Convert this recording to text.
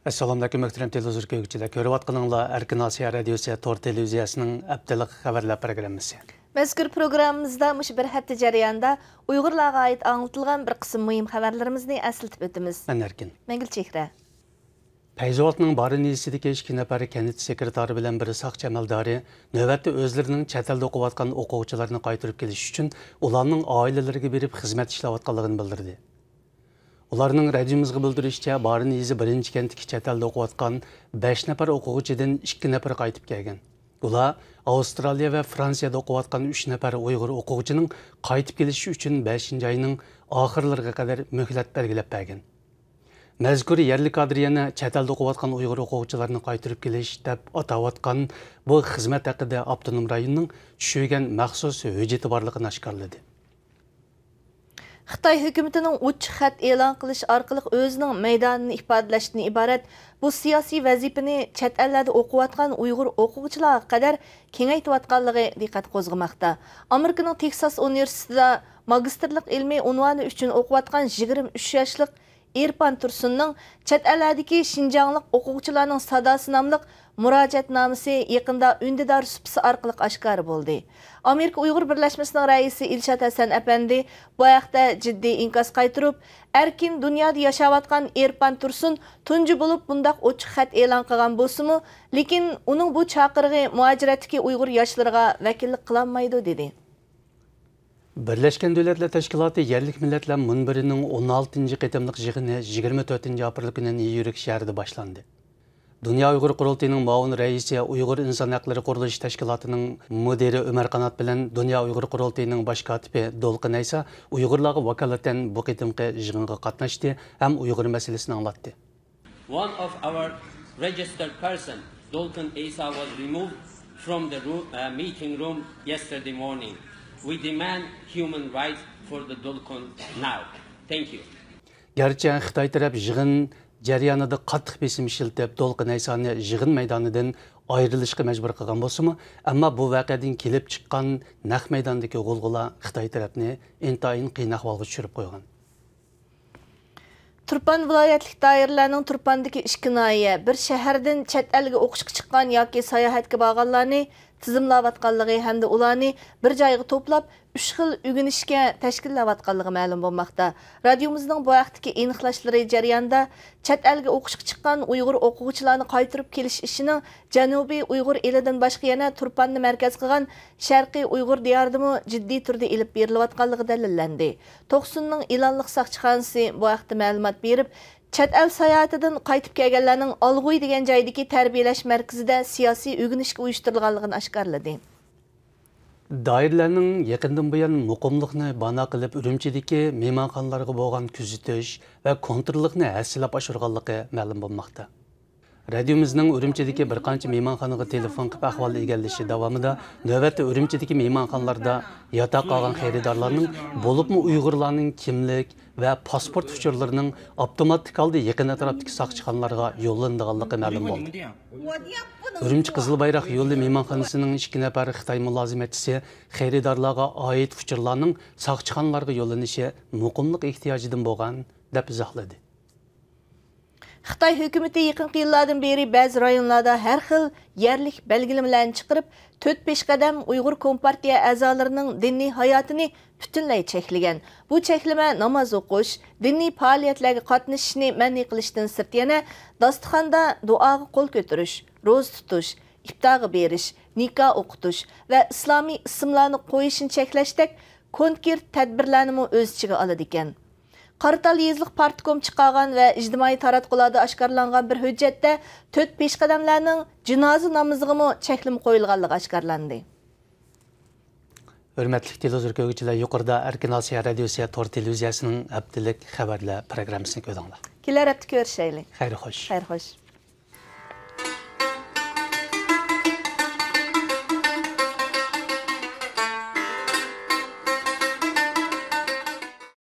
Assalamu alaykum muhtaram televizor ko'ruvchilar. Ko'rib atqaninglar Erkin Asiya radiosi Tor televiziyasining haftalik xabarlar programmasi. Mazkur programmamizda mush bir hafta jarayonida Uyg'urlarga oid anlatilgan bir qism muhim xabarlarimizni eslatib o'tamiz. Men Erkin. Mengil Chehra. Payzovatning Bariniysidagi 2 nafar kanit sekretari bilan bir saqchi amaldori navbatda o'zlarining chet elda o'qiyotgan o'quvchilarni qaytarib kelish uchun ularning oilalariga berib xizmat ishlayotganligini bildirdi. Ularning radiomizga bildirishicha, Bariniysi birinchi kentdagi chet elda o'qiyotgan 5 nafar o'quvchidan 2 nafar qaytib kelgan. Ular Avstraliya va Fransiyada o'qiyotgan 3 nafar Uyg'ur o'quvchining qaytib kelishi uchun 5-oyning oxirlariga qadar muhlat belgilab bergan. Mazkur yerlik kadriyani chet elda o'qiyotgan Uyg'ur o'quvchilarni qaytarib kelish deb atayotgan bu xizmat haqida avtonom rayonning tushirgan maxsus hujjati borligini oshkorladi. Xitoy hukumatining uch xat e'lon qilish orqali o'zining maydonini ifodalashdan iborat bu siyosiy vazifani chet ellarda o'qiyotgan Uyg'ur o'quvchilarga qadar kengaytirayotganligi diqqat qo'zg'amoqda. Amerikaning Texas universitetida magistrlik ilmiy unvoni uchun o'qiyotgan 23 yoshlik Erpan Tursunning chet eldagi Shinjonglik o'quvchilarning sadosi nomli murojaatnomasi yaqinda undidor supsi orqali oshkor bo'ldi. Amerika Uyg'ur birlashmasining raisi Ilshad Hasan apandi bu haqda jiddiy inkos qaytirib, erkin dunyoda yashayotgan Erpan Tursun tunji bo'lib bundaq ochiq xat e'lon qilgan bo'lsa-mu, lekin uning bu chaqirig'i muajiratdagi Uyg'ur yoshlariga vakillik qilolmaydi dedi. Birleşken Devletler Teşkilatı Yerlik Milletler Munbirining 16. qitimliq yig'ini 24 aprel kuni Nyu-York shahrida boshlandı. Dünya Uyghur Qurultayının muavin raisi Uyghur İnsan Hakları Quruluş Teşkilatı'nın müdiri Ömer Kanat bilan Dünya Uyghur Qurultayının baş katibi Dolqin Aysa Uyg'urlarga vakolatan bu qitimqi yig'inga qatnashdi ham Uyg'ur masalasini anglatdi. One of our registered person, Dolqin Aysa, was removed from the meeting room yesterday morning. We demand human rights for the Dolqin now. Thank you. Gerçi Xitoy taraf yig'in jarayonida qattiq besim ishiltib Dolqin Aysani yig'in maydonidan ayrilishga majbur qilgan bo'lsa-mu, ammo bu voqeadan kelib chiqqan naq maydondagi g'ulg'ula Xitoy tarafini intayin qiyin ahvolga tushirib qo'ygan. Turpan viloyatlik doiralarning Turpandagi ishkinoyi bir shahardan chet elga o'qishga chiqqan yoki sayohatga borganlarni tizimlayotganligi hamda ularni bir joyga to'plab 3 xil o'rganishga tashkillayotganligi ma'lum bo'lmoqda. Radiomizning bu vaqtdagi aniqlashlari jarayonida chet elga o'qishga chiqqan Uyg'ur o'quvchilarni qaytarib kelish ishining Janubiy Uyg'ur elidan boshqa yana Turpanni markaz qilgan Sharqiy Uyg'ur diyoridami jiddiy turda ilib berilayotganligi dalillandi. To'qsunning Ilanliq saqchixonasi bu vaqtda ma'lumot berib, chet el sayohatidan qaytib kelganlarning Olg'uy degan joydagi tarbiyalash markazida siyosiy o'rganishga uyushtirilganligini oshkorladi. Doiralarning yaqindan buyon muqimlikni bano qilib Urumchidagi mehmonxonalarga bo'lgan kuzatish va kontrollikni hasilab oshirganligi ma'lum bo'lmoqda. Radiomizning Urumchidagi bir qancha mehmonxonaga telefon qilib ahvol egallashi davomida navbatda Urumchidagi mehmonxonalarda yotoq qolgan xaridorlarning bo'libmi Uyg'urlarning kimlik va pasport uchurlarining avtomatik holda yaqin atrofdagi saqchixonalarga yo'llanganligi ma'lum bo'ldi. Urumchi Qizil Bayroq yo'li mehmonxonasining 2 nafar Xitoy mulozimatchisi xaridorlarga oid uchurlarning saqchixonalarga yo'llanishi muqimlik ehtiyojidan bo'lgan deb izohladi. Xitoy hukumati yaqin yillardan beri ba'zi rayonlarda har xil yerlik belgilamalарын chiqarib, 4-5 qadam Uyg'ur Kompartiya a'zolarining diniy hayotini butunlay cheklagan. Bu cheklama namoz o'qish, diniy faoliyatlarga qatnashishni ma'ni qilishdan sirt yana dasturxonda duoga qo'l ko'tarish, ro'za tutish, iftorga berish, nikoh o'qitish va islomiy ismlarni qo'yishni cheklashdek konkret tadbirlarni o'z ichiga oladi ekan. Qartal yezliq partkom chiqargan va ijtimoiy taratqularda oshkorlangan bir hujjatda 4-5 qadamlarning jinoza namoziga cheklama qo'yilganligi oshkorlandi. Hurmatli televizor ko'ruvchilar, yuqorida Erkin Asiya radiosi Tor televiziyasining haftalik xabarlar programmasini ko'rdinglar. Kelar hafta ko'rishaylik. Xayr xo'sh. Xayr xo'sh.